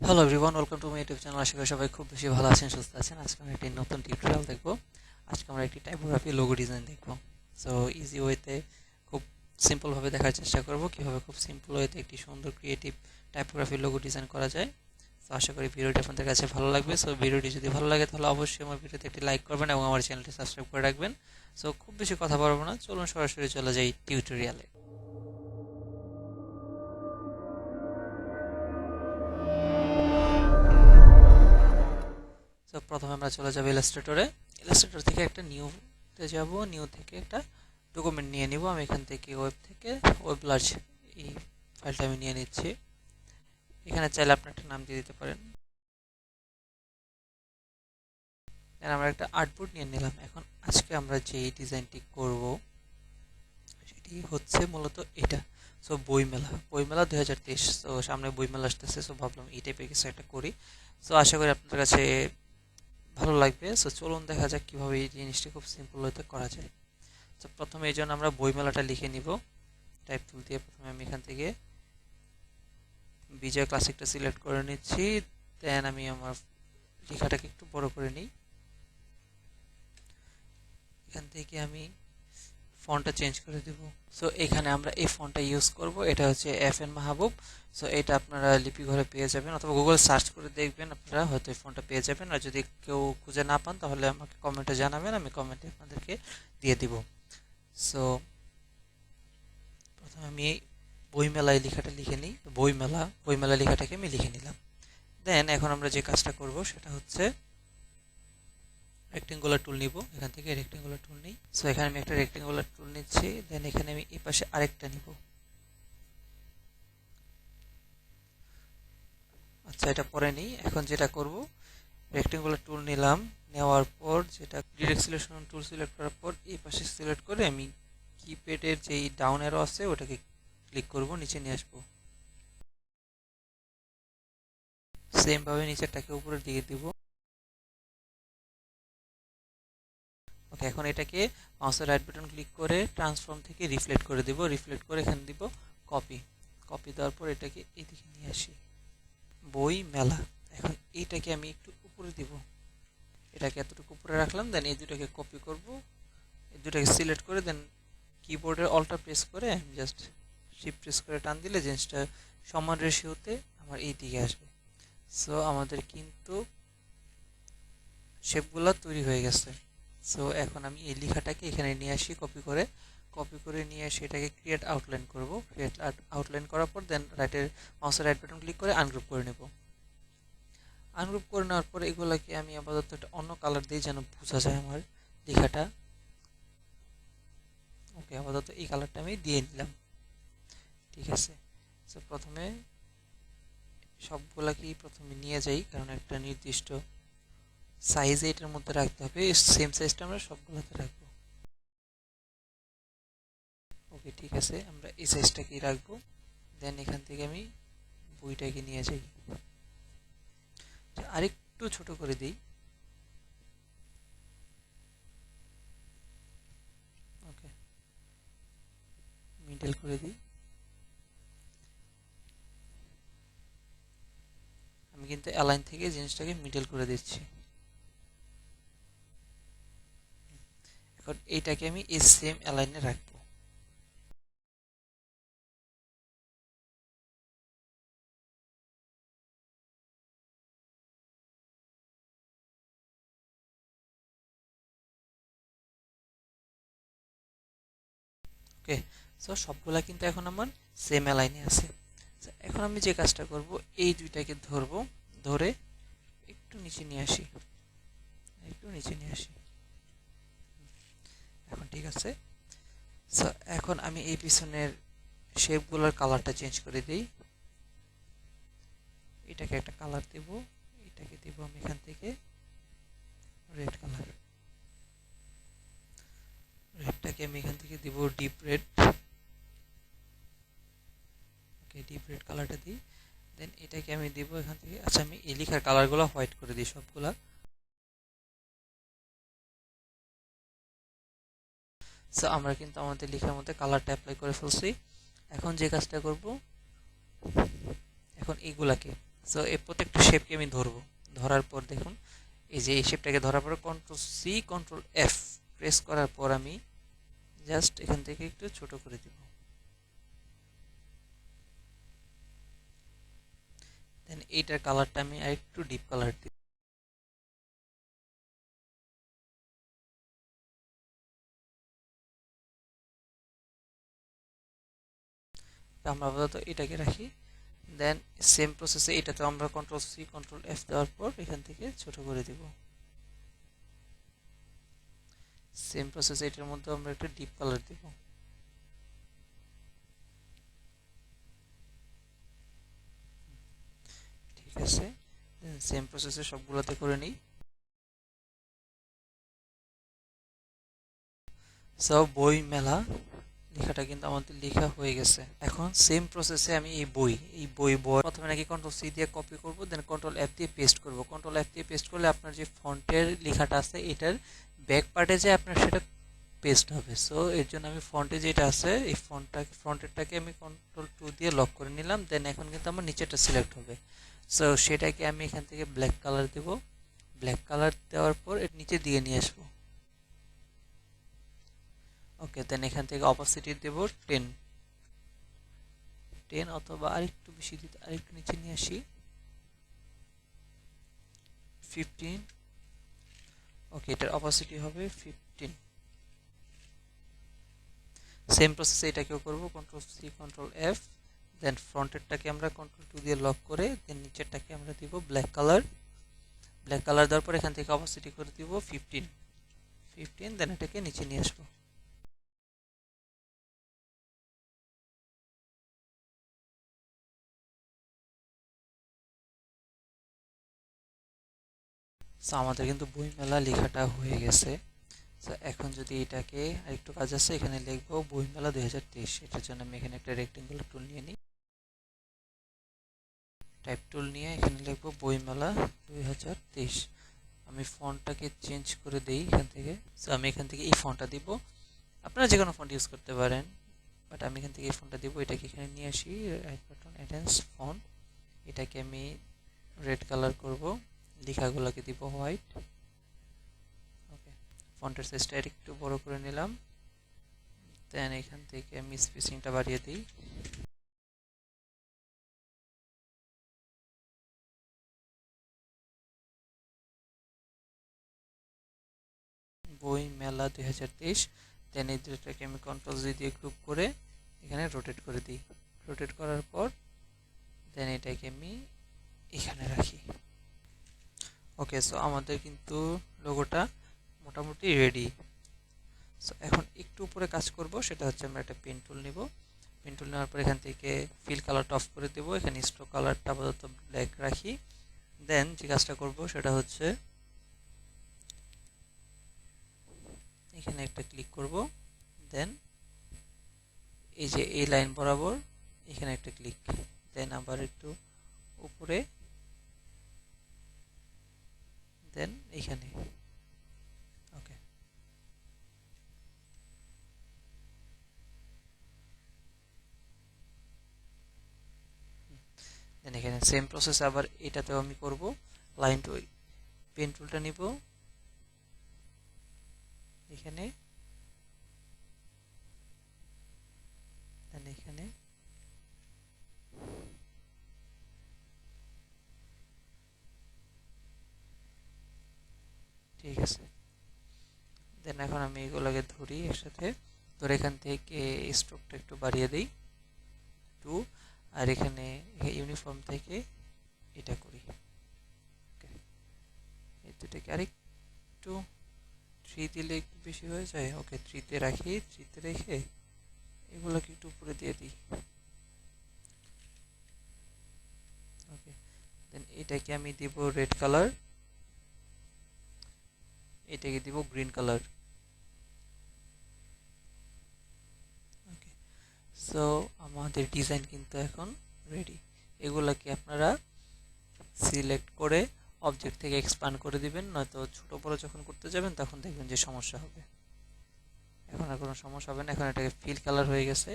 Hello everyone, welcome to my YouTube channel. আশা করি সবাই খুব বেশি ভালো আছেন, সুস্থ আছেন। আজকে আমরা একটি নতুন টিউটোরিয়াল দেখব। আজকে আমরা একটি টাইপোগ্রাফি লোগো ডিজাইন দেখব। সো ইজি ওয়েতে খুব সিম্পলভাবে দেখার চেষ্টা করব কীভাবে খুব সিম্পল ওয়েতে একটি সুন্দর ক্রিয়েটিভ টাইপোগ্রাফি লোগো ডিজাইন করা যায়। তো আশা করি ভিডিওটি আপনাদের কাছে ভালো লাগবে। সো ভিডিওটি যদি ভালো লাগে তাহলে অবশ্যই আমার ভিডিওতে একটি লাইক করবেন এবং আমার চ্যানেলটি সাবস্ক্রাইব করে রাখবেন। সো খুব বেশি কথা বলবো না, চলুন সরাসরি চলে যাই টিউটোরিয়ালে। তো প্রথমে আমরা চলে যাব ইলাস্ট্রেটরে। ইলাস্ট্রেটর থেকে একটা নিউতে যাব, নিউ থেকে একটা ডকুমেন্ট নিয়ে নিব। আমি এখান থেকে ওয়েব লার্জ এই ফাইলটা আমি নিয়ে নিচ্ছি। এখানে চাইলে আপনি একটা নাম দিয়ে দিতে পারেন। আমরা একটা আর্টবোর্ড নিয়ে নিলাম। এখন আজকে আমরা যে ডিজাইনটি করব সেটি হচ্ছে মূলত এটা। সো বইমেলা 2023। তো সামনে বইমেলা আসতেছে, সো ভাবলাম এই টাইপের কিছু একটা করি। সো আশা করি আপনাদের কাছে ভালো লাগবে। সো চলুন দেখা যাক কীভাবে এই জিনিসটি খুব সিম্পল হতে করা যায়। তো প্রথমে এই জন্য আমরা বইমেলাটা লিখে নিব টাইপ টুল দিয়ে। প্রথমে আমি এখান থেকে বিজয় ক্লাসিকটা সিলেক্ট করে নিচ্ছি। দেন আমি আমার লেখাটাকে একটু বড় করে নিই। এখান থেকে আমি ফন্টটা চেঞ্জ করে দেব। সো এখানে আমরা এই ফন্টটা ইউজ করব, এটা হচ্ছে FN মাহবুব। সো এটা আপনারা লিপি ঘরে পেয়ে যাবেন অথবা গুগল সার্চ করে দেখবেন, আপনারা হয়তো এই ফন্টটা পেয়ে যাবেন। আর যদি কেউ খুঁজে না পান তাহলে আমাকে কমেন্টে জানাবেন, আমি কমেন্টে আপনাদেরকে দিয়ে দিব। সো প্রথমে আমি বইমেলায় লেখাটা লিখে নিই। বইমেলা লেখাটাকে আমি লিখে নিলাম। দেন এখন আমরা যে কাজটা করব সেটা হচ্ছে রেক্টেঙ্গুলার টুল নিব। এখান থেকে রেক্টেঙ্গুলার টুল নিই। সো এখানে আমি একটা রেক্টেঙ্গুলার টুল নিচ্ছি। দেন এখানে আমি এই পাশে আরেকটা নিব। আচ্ছা, এটা পরে নিই। এখন যেটা করব, রেক্টেঙ্গুলার টুল নিলাম, নেওয়ার পর যেটা ডিরেক্ট সিলেকশন টুল সিলেক্ট করার পর এই পাশে সিলেক্ট করে আমি কিপ্যাডের যেই ডাউন অ্যারো আছে ওটাকে ক্লিক করব, নিচে নিয়ে আসবো। সেম ভাবে নিচেরটাকে উপরের দিকে দিব। ওকে, এখন এটাকে মাউসের রাইট বাটন ক্লিক করে ট্রান্সফর্ম থেকে রিফ্লেক্ট করে দিব। রিফ্লেক্ট করে এখানে দিব কপি দেওয়ার পর এটাকে এইদিকে নিয়ে আসি, বই মেলা। এখন এইটাকে আমি একটু উপরে দিব, এটাকে এতটুকু উপরে রাখলাম। দেন এই দুটাকে কপি করব, এই দুটাকে সিলেক্ট করে দেন কিবোর্ডের অল্টা প্রেস করে আমি জাস্ট শিফট প্রেস করে টান দিলে জিনিসটা সমান রেশিওতে আমার এই দিকে আসবে। সো আমাদের কিন্তু শেপগুলো তৈরি হয়ে গেছে। সো এখন আমি এই লেখাটাকে এখানে নিয়ে আসি, কপি করে নিয়ে এসে এটাকে ক্রিয়েট আউটলাইন করব। ক্রিয়েট আউটলাইন করার পর দেন মাউসের রাইট বাটন ক্লিক করে আনগ্রুপ করে নেব। আনগ্রুপ করে নেওয়ার পর এগুলোকে আমি আপাতত একটা অন্য কালার দিই যেন বোঝা যায় আমার লেখাটা। ওকে, আপাতত এই কালারটা আমি দিয়ে নিলাম। ঠিক আছে। সো প্রথমে সবগুলাকেই প্রথমে নিয়ে যাই, কারণ একটা নির্দিষ্ট সাইজ এটার মধ্যে রাখতে হবে। সেম সাইজটা আমরা সবগুলোতে রাখবো। ওকে, ঠিক আছে, আমরা এই সাইজটাকেই রাখবো। দেন এখান থেকে আমি বইটাকে নিয়ে যাই, আরেকটু ছোট করে দিই। ওকে, মিডল করে দিই। আমি কিন্তু অ্যালাইন থেকে জিনিসটাকে মিডল করে দিচ্ছি। এখন এইটাকে আমি এই সেম অ্যালাইনে রাখবো। ওকে, সো সবগুলা কিন্তু এখন আমার সেম অ্যালাইনে আছে। এখন আমি যে কাজটা করব, এই দুইটাকে ধরবো, ধরে একটু নিচে নিয়ে আসি, এখন ঠিক আছে। সো এখন আমি এই পিছনের শেপগুলোর কালারটা চেঞ্জ করে দিই। এটাকে একটা কালার দেব, এটাকে দেব আমি এখান থেকে রেড কালার। রেডটাকে আমি এখান থেকে দিব ডিপ রেড। ওকে, ডিপ রেড কালারটা দিই। দেন এটাকে আমি দিব এখান থেকে, আচ্ছা আমি এই লেখার কালারগুলো হোয়াইট করে দিই সবগুলা। সো আমরা কিন্তু আমাদের লেখার মধ্যে কালারটা অ্যাপ্লাই করে ফেলছি। এখন যে কাজটা করব, এখন এইগুলাকে সো এই প্রত্যেকটা শেপকে আমি ধরবো, ধরার পর দেখুন এই যে এই শেপটাকে ধরার পর control C control F press করার পর আমি জাস্ট এখান থেকে একটু ছোট করে দিব। দেন এইটার কালারটা আমি আরেকটু ডিপ কালার দিব। আমরা আপাতত এটাকে রাখি। দেন সেম প্রসেসে এটাতে আমরা কন্ট্রোল সি কন্ট্রোল এফ দেওয়ার পর এখান থেকে ছোট করে দিব। সেম প্রসেসে এটার মধ্যে আমরা একটা ডিপ কালার দিব। ঠিক আছে, সেম প্রসেসে সবগুলোতে করে নিই। সো বই মেলা লেখাটা কিন্তু আমাদের লেখা হয়ে গেছে। এখন সেম প্রসেসে আমি এই বই প্রথমে নাকি কন্ট্রোল সি দিয়ে কপি করব, দেন কন্ট্রোল এফ দিয়ে পেস্ট করব। কন্ট্রোল এফ দিয়ে পেস্ট করলে আপনার যে ফন্টের লেখাটা আছে এটার ব্যাক পার্টে যে আপনার সেটা পেস্ট হবে। সো এর জন্য আমি ফন্টে যেটা আছে এই ফন্টেরটাকে আমি কন্ট্রোল 2 দিয়ে লক করে নিলাম। দেন এখন কিন্তু আমার নিচেরটা সিলেক্ট হবে। সো সেটাকে আমি এখান থেকে ব্ল্যাক কালার দেব। ব্ল্যাক কালার দেওয়ার পর এর নিচে দিয়ে নিয়ে আসবো। ওকে, দেন এখান থেকে অপাসিটি দেব 10 অথবা আরেকটু বেশি দিতে, আরেকটু নিচে নিয়ে আসি 15। ওকে, এটার অপাসিটি হবে 15। সেম প্রসেসে এটাকেও করব, কন্ট্রোল সি কন্ট্রোল এফ, দেন ফ্রন্টেরটাকে আমরা কন্ট্রোল 2 দিয়ে লক করে দেন নিচেরটাকে আমরা দিব ব্ল্যাক কালার। ব্ল্যাক কালার দেওয়ার পর এখান থেকে অপাসিটি করে দিব 15। দেন এটাকে নিচে নিয়ে আসবো। সো আমাদের কিন্তু বইমেলা লেখাটা হয়ে গেছে। সো এখন যদি এটাকে আরেকটু কাজ আছে, এখানে লিখবো বইমেলা 2023। এটার জন্য আমি এখানে একটা রেক্টেঙ্গুলার টুল নিয়ে নিই, টাইপ টুল নিয়ে এখানে লিখবো বইমেলা 2023। আমি ফন্টটাকে চেঞ্জ করে দেই এখান থেকে। সো আমি এখান থেকে এই ফন্টটা দিব, আপনারা যে কোনো ফন্ট ইউজ করতে পারেন, বাট আমি এখান থেকে এই ফন্টটা দিব। এটাকে এখানে নিয়ে আসি, রাইট বাটন অ্যাডভান্স ফন্ট, এটাকে আমি রেড কালার করব, লেখাগুলোকে দিব হোয়াইট। ওকে, ফন্টের সাইজটা একটু বড় করে নিলাম। দেন এখান থেকে আমি স্পেসিংটা বাড়িয়ে দিই। বই মেলা 2023। দেন এই দুটাকে আমি কন্ট্রোল জি দিয়ে গ্রুপ করে এখানে রোটেট করে দিই। রোটেট করার পর দেন এটাকে আমি এখানে রাখি। ওকে, সো আমাদের কিন্তু লোগোটা মোটামুটি রেডি। সো এখন একটু উপরে কাজ করব, সেটা হচ্ছে আমরা একটা পেন টুল নিব। পেন টুল নেওয়ার পর এখান থেকে ফিল কালারটা অফ করে দেবো, এখানে স্ট্রোক কালারটা আপাতত ব্ল্যাক রাখি। দেন যে কাজটা করব সেটা হচ্ছে এখানে একটা ক্লিক করব, দেন এই যে এই লাইন বরাবর এখানে একটা ক্লিক, দেন আবার একটু উপরে, দেন এখানে। ওকে, দেন এখানে সেম প্রসেস আবার এটাতেও আমি করব। লাইন টু পেন টুলটা নিব এখানে, দেন এখানে, ঠিক আছে। দেন এখন আমি এগুলোকে ধরি একসাথে, ধরে এখান থেকে স্ট্রোকটা একটু বাড়িয়ে দিই 2, আর এখানে ইউনিফর্ম থেকে এটা করি। ওকে, এই দুটাকে আরেকটু 3 দিলে একটু বেশি হয়ে যায়। ওকে, 3 তে রাখি, 3 তে রেখে এগুলোকে একটু উপরে দিয়ে দিই। ওকে, দেন এটাকে আমি দিব রেড কালার, এটাকে দিব গ্রিন কালার। ওকে, সো আমাদের ডিজাইন কিন্তু এখন রেডি। এগুলোকে আপনারা সিলেক্ট করে অবজেক্ট থেকে এক্সপ্যান্ড করে দিবেন, নয়তো ছোট বড় যখন করতে যাবেন তখন দেখবেন যে সমস্যা হবে। এখন আর কোনো সমস্যা হবে না, এখন এটাকে ফিল কালার হয়ে গেছে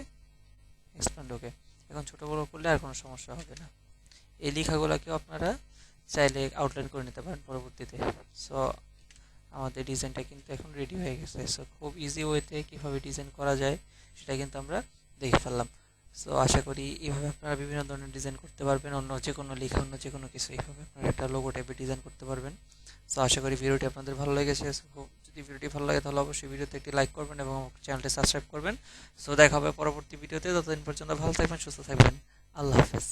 এক্সপ্যান্ড। ওকে, এখন ছোট বড় করলে আর কোনো সমস্যা হবে না। এই লেখাগুলোকেও আপনারা চাইলে আউটলাইন করে নিতে পারেন পরবর্তীতে। সো আমাদের ডিজাইনটা কিন্তু এখন রেডি হয়ে গেছে। সো খুব ইজি ওয়েতে কীভাবে ডিজাইন করা যায় সেটা কিন্তু আমরা দেখে ফেললাম। সো আশা করি এইভাবে আপনারা বিভিন্ন ধরনের ডিজাইন করতে পারবেন, অন্য যে কোনো লেখা, অন্য যে কোনো কিছু এইভাবে আপনারা একটা লোগো টাইপের ডিজাইন করতে পারবেন। সো আশা করি ভিডিওটি আপনাদের ভালো লেগেছে। যদি ভিডিওটি ভালো লাগে তাহলে অবশ্যই ভিডিওতে একটি লাইক করবেন এবং চ্যানেলটি সাবস্ক্রাইব করবেন। সো দেখা হবে পরবর্তী ভিডিওতে। ততদিন পর্যন্ত ভালো থাকবেন, সুস্থ থাকবেন। আল্লাহ হাফেজ।